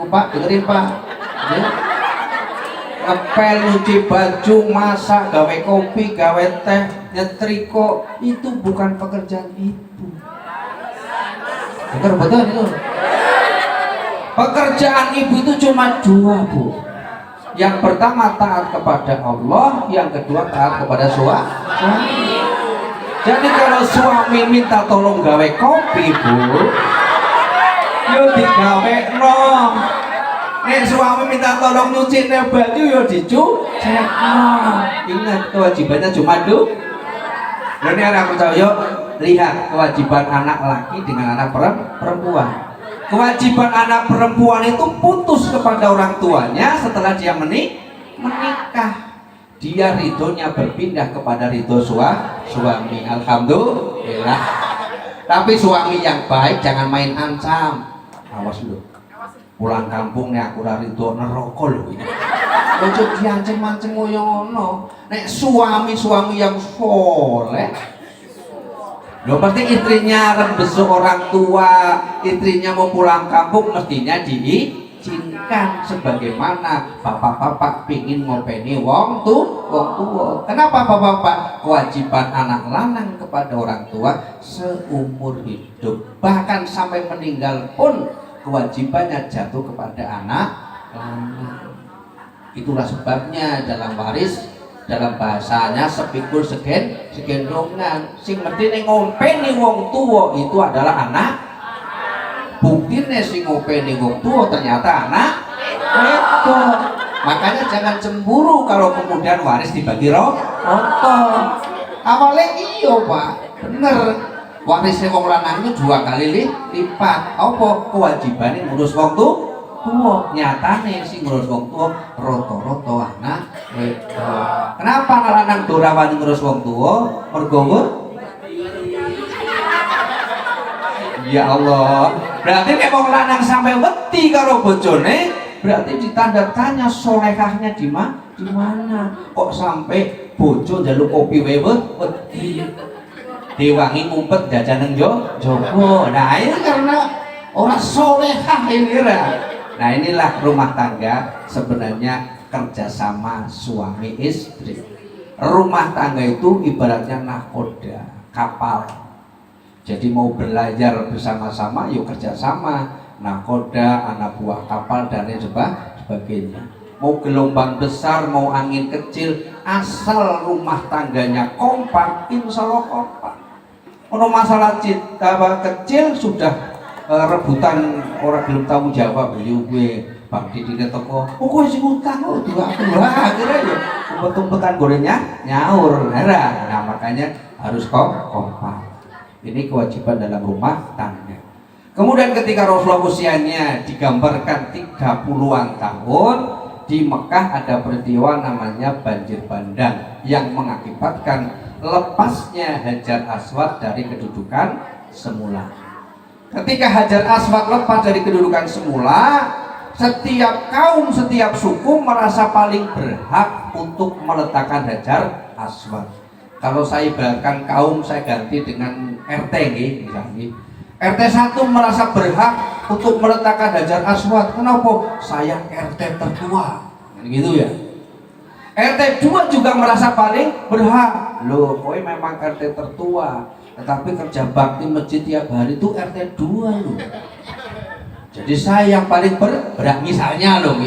Pak, dengerin Pak ya. Ngepel, nyuci baju, masak, gawe kopi, gawe teh, nyetrika, itu bukan pekerjaan ibu. Betul itu. Pekerjaan ibu itu cuma dua Bu. Yang pertama taat kepada Allah, yang kedua taat kepada suami. Jadi kalau suami minta tolong gawe kopi Bu, yo digawe no. Nek suami minta tolong nyuci baju yo dicuci no. Ingat kewajibannya cuma dua. Dan ini anak percaya, lihat kewajiban anak laki dengan anak perempuan. Kewajiban anak perempuan itu putus kepada orang tuanya setelah dia menikah. Dia ridhonya berpindah kepada ridho suami. Alhamdulillah. Tapi suami yang baik jangan main ancam. Awas lu. Pulang kampung nek aku ora ridho neraka lho iki. Ojo diancem-ancem koyo ngono. Nek suami yang soleh, lho pasti istrinya besok orang tua, istrinya mau pulang kampung mestinya diizinkan sebagaimana bapak-bapak pingin ngopeni wong tua. Kenapa bapak-bapak? Kewajiban anak lanang kepada orang tua seumur hidup, bahkan sampai meninggal pun kewajibannya jatuh kepada anak lanang. Itulah sebabnya dalam waris, dalam bahasanya sepikul segendongan. Sing mestine ngompeni wong tua itu adalah anak. Buktine sing ngompeni wong tua ternyata anak itu. Makanya jangan cemburu kalau kemudian waris dibagi rata. Awalnya iya Pak, bener. Warisnya wong lanang itu 2 kali lipat. Apa kewajibannya ngurus wong tua? Nyatane sing ngurus wong tua rata-rata anak wedok. Kenapa anak lanang ora wani ngurus wong tua? Mergo ya Allah. Berarti nek wong lanang sampai wedi karo bojone, berarti ditanda tanya solehahnya di mana? Kok sampai bojo njaluk kopi wedi. Diwangi ngumpet jajan nang jowo. Nah, ini karena orang solehah ini Nah, inilah rumah tangga sebenarnya kerjasama suami istri. Rumah tangga itu ibaratnya nahkoda, kapal. Jadi mau belajar bersama-sama, yuk kerjasama. Nahkoda, anak buah kapal dan lain sebagainya. mau gelombang besar, mau angin kecil, asal rumah tangganya kompak, insya Allah kompak. Kalau masalah cinta kecil sudah rebutan orang belum tahu jawab, gue bang Didi ke toko, gue sih utang, dua akhirnya ya umpet-umpetan gorengnya nyaur, nah makanya harus kompak. Ini kewajiban dalam rumah tangga. Kemudian ketika Rasulullah usianya digambarkan 30-an tahun, di Mekah ada peristiwa namanya banjir bandang yang mengakibatkan lepasnya Hajar Aswad dari kedudukan semula. Ketika Hajar Aswad lepas dari kedudukan semula, setiap kaum, setiap suku merasa paling berhak untuk meletakkan Hajar Aswad. Kalau saya ibaratkan kaum, saya ganti dengan RT misalnya. RT 1 merasa berhak untuk meletakkan Hajar Aswad. Kenapa? Saya RT tertua. Gitu ya. RT 2 juga merasa paling berhak. Loh, kowe memang RT tertua, tetapi kerja bakti masjid tiap hari itu RT 2 loh. Jadi saya yang paling berhak misalnya loh,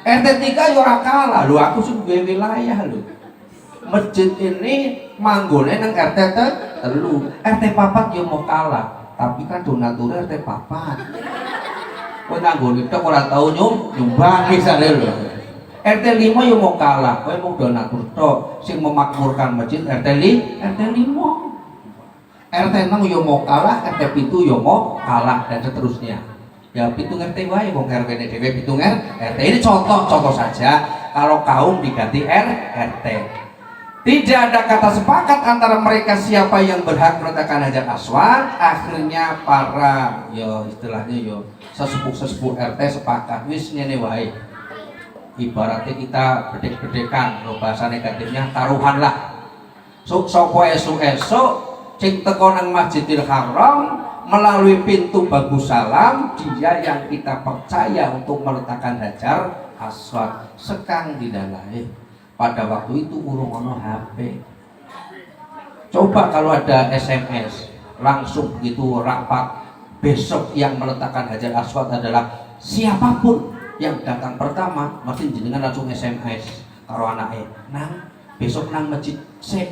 RT 3 ya ora kalah. Loh, aku sudah wilayah loh. Masjid ini manggone nang RT telu, RT 4 yo mau kalah, tapi kan donaturnya RT 4. Kowe nanggon itu ora tau nyumbang misalnya lho. RT 5 yo mau kalah, kowe mau donatur tok, sing memakmurkan masjid RT 5. RT 6 yo mau kalah, RT 7 yo mau kalah dan seterusnya. Ya pitung RT wae wong RW dhewe pitung RT. Ini contoh saja, kalau kaum diganti RT. Tidak ada kata sepakat antara mereka siapa yang berhak meletakkan Hajar Aswad. Akhirnya para istilahnya sesepuh RT sepakat wis ngene wae. Ibaratnya kita bedek-bedekan, bahasa negatifnya taruhan lah. Sopo esuk-esuk sing teko nang Masjidil Haram melalui pintu Bagus Salam, dia yang kita percaya untuk meletakkan Hajar Aswad sekang dilalahi. Pada waktu itu urung ono HP. Coba kalau ada SMS langsung begitu rapat, besok yang meletakkan Hajar Aswad adalah siapapun yang datang pertama, mesti jenengan langsung SMS karo anake, nang besok nang masjid sik.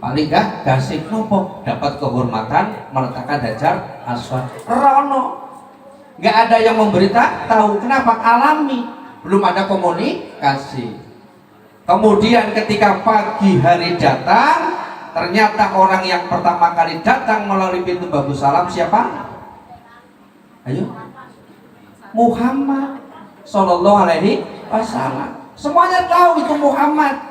Paling gak gasik nopo dapat kehormatan meletakkan Hajar Aswad. Rono nggak ada yang memberitahu. Kenapa? Alami, belum ada komunikasi. Kemudian ketika pagi hari datang, ternyata orang yang pertama kali datang melalui pintu Bagus Salam siapa? Ayo, Muhammad Sallallahu Alaihi Wasallam. Semuanya tahu itu Muhammad.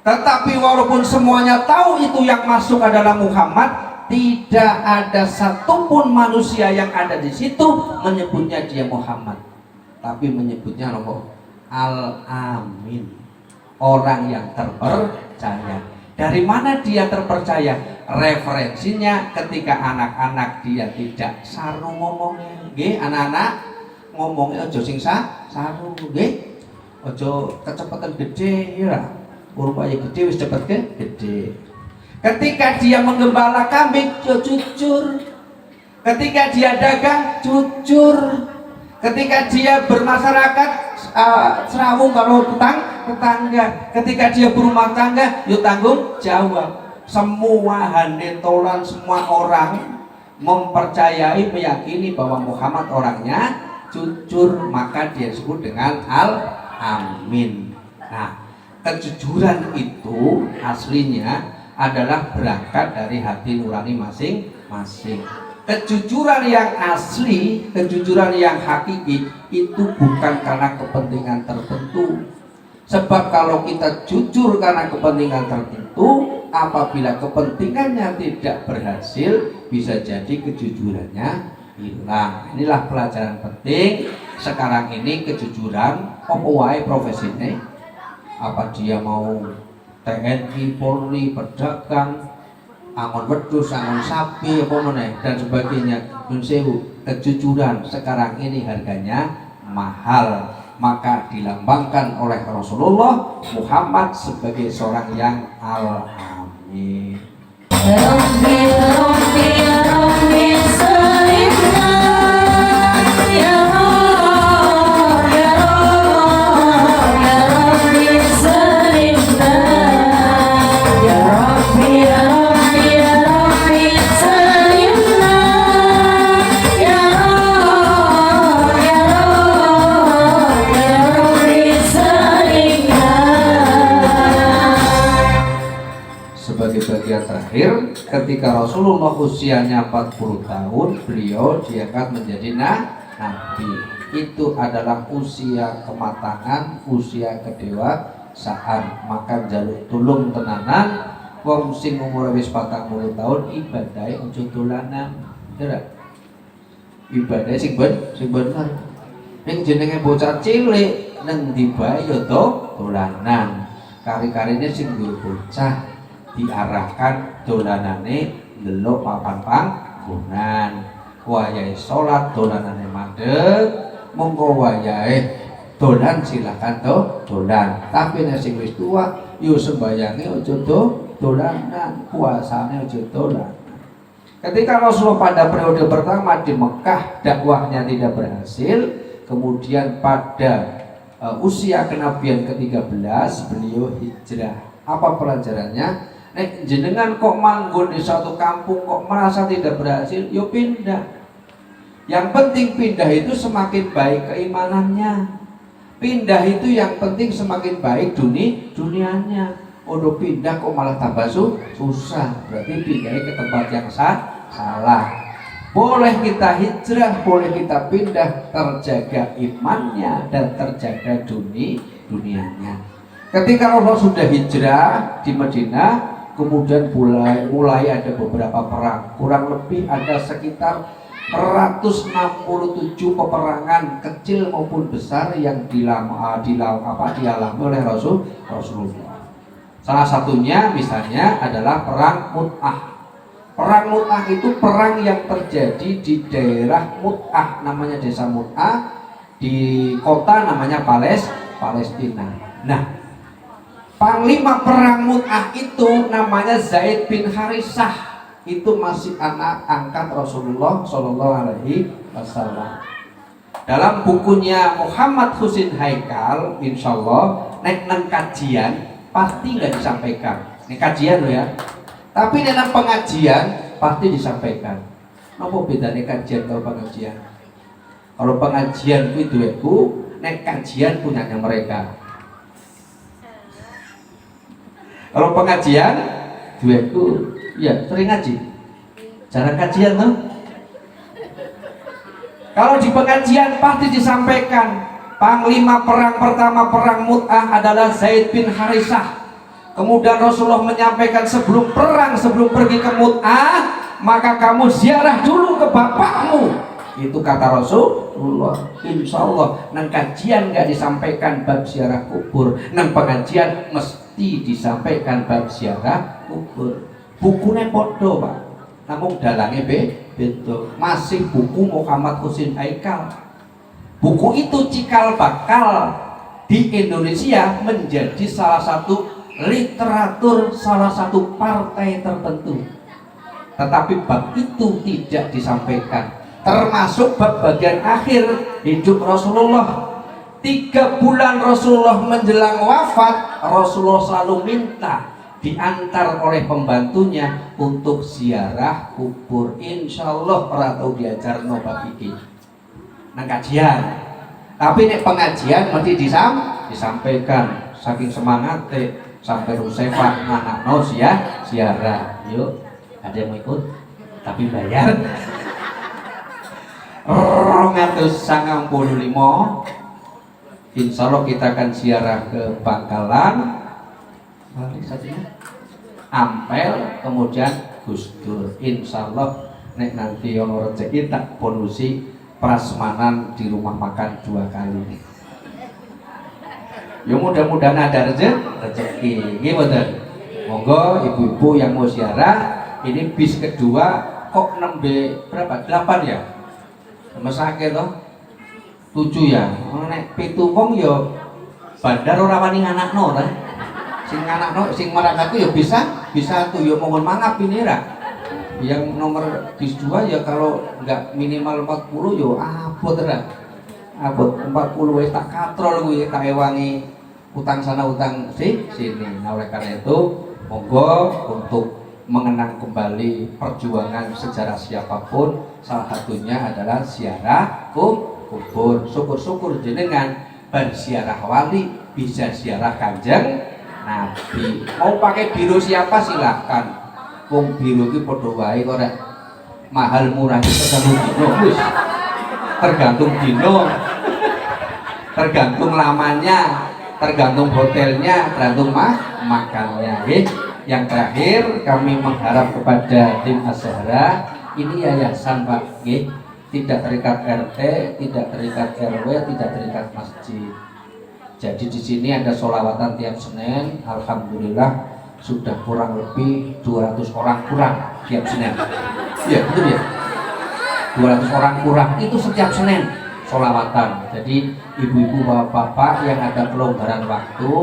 Tetapi walaupun semuanya tahu itu yang masuk adalah Muhammad, tidak ada satupun manusia yang ada di situ menyebutnya dia Muhammad, tapi menyebutnya Al-Amin, orang yang terpercaya. Dari mana dia terpercaya? Referensinya ketika anak-anak dia tidak saru ngomongnya. Nggih, anak-anak ngomongnya aja sing saru, nggih. Aja kecepatan gede ya. Urupaya gede wis cepet gede. Ketika dia menggembala kambing, jujur. Ketika dia dagang, jujur. Ketika dia bermasyarakat, serawung kalau tetangga. Ketika dia berumah tangga, yuk tanggung jawab. Semua handetolan, semua orang mempercayai, meyakini bahwa Muhammad orangnya jujur, maka dia disebut dengan Al-Amin. Nah, kejujuran itu aslinya adalah berangkat dari hati nurani masing-masing. Kejujuran yang asli, kejujuran yang hakiki itu bukan karena kepentingan tertentu. Sebab kalau kita jujur karena kepentingan tertentu, apabila kepentingannya tidak berhasil, bisa jadi kejujurannya hilang. Inilah pelajaran penting sekarang ini, kejujuran apa wae profesine. Apa dia mau TNI, Polri, pedagang, angon wedhus, angon sapi, apa meneh dan sebagainya. Nun sewu, kejujuran sekarang ini harganya mahal, maka dilambangkan oleh Rasulullah Muhammad sebagai seorang yang Al-Amin. Rabbi, Rabbi, Rabbi, salimna ya Allah, ya Allah. terakhir ketika Rasulullah usianya 40 tahun beliau diangkat menjadi nabi. Itu adalah usia kematangan, usia kedewasaan. Maka jaluk tulung tenanan wong sing umur wis 40 tahun ibadah ojo dolanan. Ibadah sing bener. Ning jenenge bocah cilik nang ndi bae ya dolanan. Kari-karine sing duwe bocah diarahkan dolanane ndelok papan panggonan. Wayahe salat dolanane mandeg, monggo wayahe dolan silakan dolan. Tapi nek sing wis tua yo sembayange aja dolanan, puasane aja dolan. Ketika Rasulullah pada periode pertama di Mekah dakwahnya tidak berhasil, kemudian pada usia kenabian ke-13 beliau hijrah. Apa pelajarannya? Nek jenengan kok manggon di suatu kampung kok merasa tidak berhasil, yo pindah. Yang penting pindah itu semakin baik keimanannya. Pindah itu yang penting semakin baik dunianya. Udah pindah kok malah tambah susah, berarti pindah ke tempat yang salah. Boleh kita hijrah, boleh kita pindah, terjaga imannya dan terjaga dunianya. Ketika Allah sudah hijrah di Madinah, kemudian mulai ada beberapa perang, kurang lebih ada sekitar 167 peperangan kecil maupun besar yang dialami oleh Rasulullah. Salah satunya misalnya adalah perang Mu'tah. Perang Mu'tah itu perang yang terjadi di daerah Mu'tah, namanya desa Mu'tah, di kota namanya Palestina. Nah, panglima perang Mu'tah itu namanya Zaid bin Harisah. Itu masih anak angkat Rasulullah Shallallahu Alaihi Wasallam. Dalam bukunya Muhammad Husin Haikal, insya Allah neng kajian pasti nggak disampaikan. Ini kajian loh ya. Tapi dalam pengajian pasti disampaikan. Apa bedanya kajian atau pengajian? Kalau pengajian itu duitku, nek kajian punyanya mereka. Kalau pengajian duitku, ya sering ngaji. Cara kajian tuh. Kalau di pengajian pasti disampaikan. Panglima perang pertama perang Mu'tah adalah Zaid bin Harisah. Kemudian Rasulullah menyampaikan sebelum pergi ke Mu'tah, maka kamu ziarah dulu ke bapakmu. Itu kata Rasulullah. Insya Allah nang kajian nggak disampaikan bab ziarah kubur, nang pengajian mesti disampaikan bab ziarah kubur. Bukunya podo Pak, namun dalangnya betul. Masih buku Muhammad Husin Haikal. Buku itu cikal bakal di Indonesia menjadi salah satu literatur salah satu partai tertentu. Tetapi bab itu tidak disampaikan. Termasuk bab bagian akhir hidup Rasulullah. 3 bulan Rasulullah menjelang wafat, Rasulullah selalu minta diantar oleh pembantunya untuk ziarah kubur. Insya Allah orang tahu diajar no bab iki nang kajian, tapi nek pengajian mesti disampaikan saking semangatnya sampai Ruseva anak nos ya ziarah. Yuk, ada yang mau ikut tapi bayar 295. Insya Allah kita akan ziarah ke Bangkalan, Ampel, kemudian Gus Dur. Insya Allah nek nanti ono rezeki tak bonusi prasmanan di rumah makan 2 kali. Ya mudah-mudahan ada rezeki. Gimana? Monggo ibu-ibu yang mau ziarah, ini bis kedua kok 6B berapa? 8 ya? Mesake toh? 7 ya. Nek 7 wong ya bandar ora wani nganakno ta. Sing nganakno sing marakaku ya bisa tuh ya mohon mangap ini ra. Yang nomor bis 2 ya kalau enggak minimal 40 yo abot ra. Abot 40 wis tak katrol kuwi tak ewangi utang sana utang sini. Nah oleh karena itu monggo untuk mengenang kembali perjuangan sejarah siapapun, salah satunya adalah ziarah kubur. Syukur-syukur jenengan berziarah wali bisa ziarah Kanjeng Nabi. Mau pakai biro siapa silahkan. Wong biru iki padha wae kok rek. Mahal murah itu tergantung dino wis. Tergantung dino. Tergantung lamanya, tergantung hotelnya, tergantung makannya. Yang terakhir kami mengharap kepada tim Azhara, ini yayasan Pak, tidak terikat RT, tidak terikat RW, tidak terikat masjid. Jadi di sini ada sholawatan tiap Senin, alhamdulillah sudah kurang lebih 200 orang kurang tiap Senin. Iya betul ya, 200 orang kurang itu setiap Senin sholawatan. Jadi ibu-ibu bapak-bapak yang ada kelonggaran waktu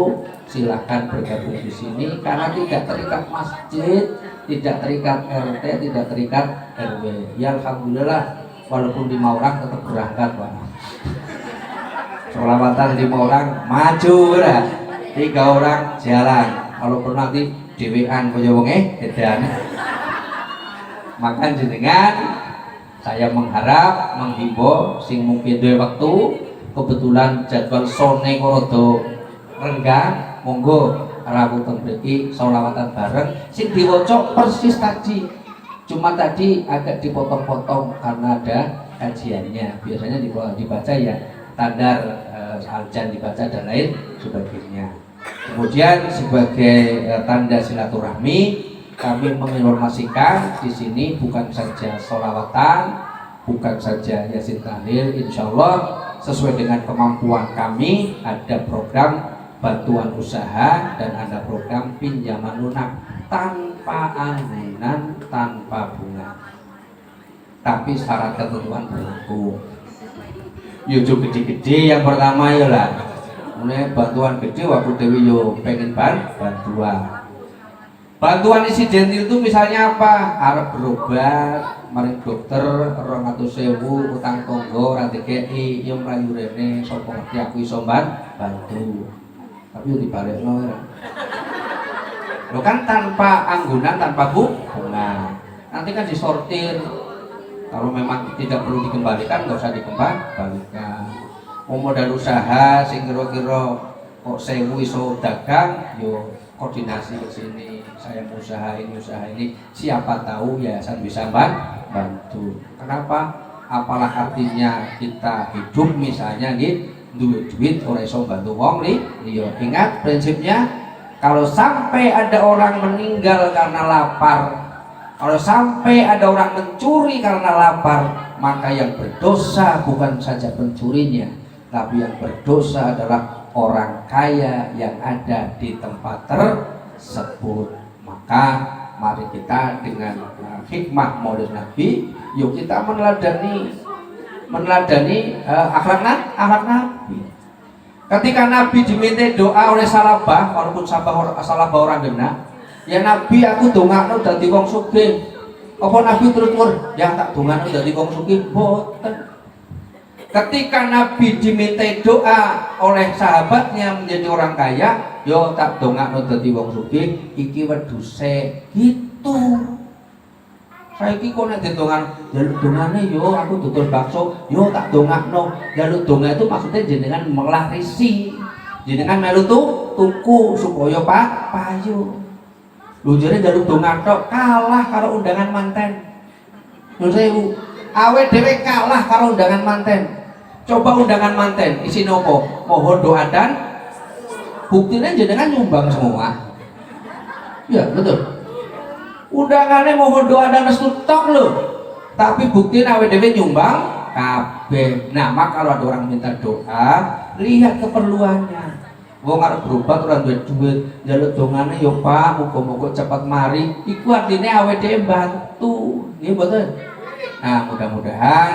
silahkan bergabung di sini karena tidak terikat masjid, tidak terikat RT, tidak terikat RW. Ya alhamdulillah walaupun 5 orang tetap berangkat Pak. Sholawatan 5 orang maju ya, 3 orang jalan. Walaupun nanti dewean kaya wong edan. Maka jenengan saya mengharap menghimbau sing mungkin duwe waktu kebetulan jadwal sone rada renggang monggo rawuh teng mriki sholawatan bareng sing diwaca persis tadi. Cuma tadi agak dipotong-potong karena ada kajiannya. Biasanya dibaca ya standar aljan dibaca dan lain sebagainya. Kemudian sebagai tanda silaturahmi kami menginformasikan di sini bukan saja sholawatan, bukan saja yasin tahlil, insya Allah sesuai dengan kemampuan kami ada program bantuan usaha dan ada program pinjaman lunak tanpa anggunan, tanpa bunga. Tapi syarat ketentuan berlaku. Yo gede-gede yang pertama ya lah. Mulai bantuan gede waktu dewi yo pengen bantuan. Bantuan insidentil itu misalnya apa? Arep berobat, mari dokter 200.000 utang tonggo ra dikeki, yo mlayu rene sapa ngerti aku iso bantu. Tapi yo dibalekno ya. Lo kan tanpa anggunan, tanpa bunga. Nanti kan disortir. Kalau memang tidak perlu dikembalikan, nggak usah dikembalikan. Mau modal usaha, sing kira-kira kok 1000 iso dagang, yo koordinasi ke sini. Saya mau usaha ini, siapa tahu yayasan bisa bantu. Kenapa? Apalah artinya kita hidup misalnya nih, duit orang iso bantu wong nih. Ingat prinsipnya, kalau sampai ada orang meninggal karena lapar, kalau sampai ada orang mencuri karena lapar, maka yang berdosa bukan saja pencurinya, tapi yang berdosa adalah orang kaya yang ada di tempat tersebut. Maka mari kita dengan hikmah maulid Nabi, yuk kita meneladani akhlak Nabi. Ketika Nabi diminta doa oleh salabah, walaupun salabah orang genah, ya Nabi aku dongakno dadi wong sugih. Apa Nabi terus ya tak dongakno dadi wong sugih? Boten. Ketika Nabi diminta doa oleh sahabatnya menjadi orang kaya, yo tak dongakno dadi wong sugih, iki wedhuse gitu. Saiki kok nek didongan, jaluk dongane yo aku tutur bakso, yo tak dongakno. Jaluk donga itu maksudnya jenengan melarisi. Jenengan melu tuku supaya payu. Lho jare jaluk donga tok kalah karo undangan manten. Lho sewu, awake dhewe kalah karo undangan manten. Coba undangan manten isi nopo? Mohon doa dan buktinya jenengan nyumbang semua. Ya betul. Undangannya mohon doa dan restu tok lho. Tapi buktinya awake dhewe nyumbang kabeh. Nah, maka kalau ada orang minta doa, lihat keperluannya. Wong arep berobat ora duwe duit, njaluk dongane yo Pak, muga-muga cepat mari. Iku artine awake dhewe bantu. Nggih mboten? Nah, mudah-mudahan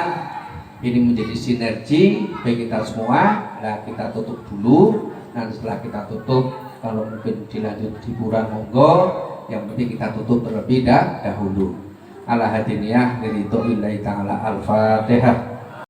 ini menjadi sinergi bagi kita semua. Nah, kita tutup dulu. Nanti setelah kita tutup, kalau mungkin dilanjut hiburan monggo. Yang penting kita tutup terlebih dahulu. Ala hadiniyah liridho illahi ta'ala. Al-Fatihah.